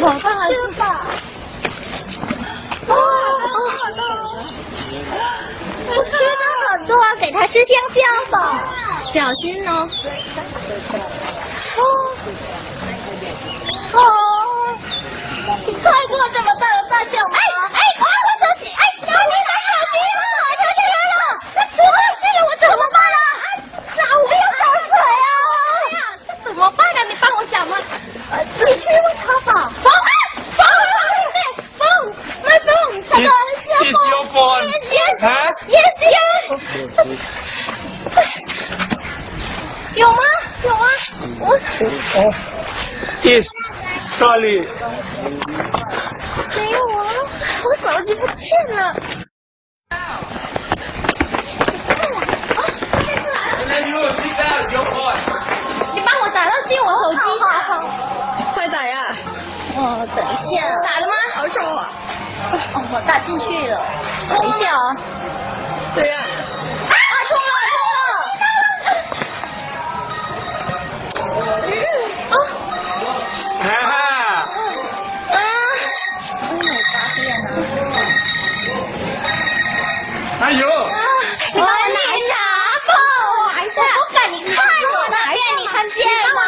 好吧，吃吧。哦，我吃了很多，给它吃香香的，小心哦。哦，你看过这么大的大象吗？哎，我手机，哎，你的手机了，它吃了，它吃了，我怎么办啊？我要找水啊！这怎么办啊？你帮我想吗？你去问他吧。My phone， 他的小phone， yes，有吗？Yes， sorry。没有啊，我手机不见了。你帮我打到进我手机。好，快打呀！等一下。打了吗？好手啊！我打进去了。等一下啊。对呀。冲了！哎呦！你帮我拿一下，帮我拿一下。我不敢，你看我拿遍，你看见吗？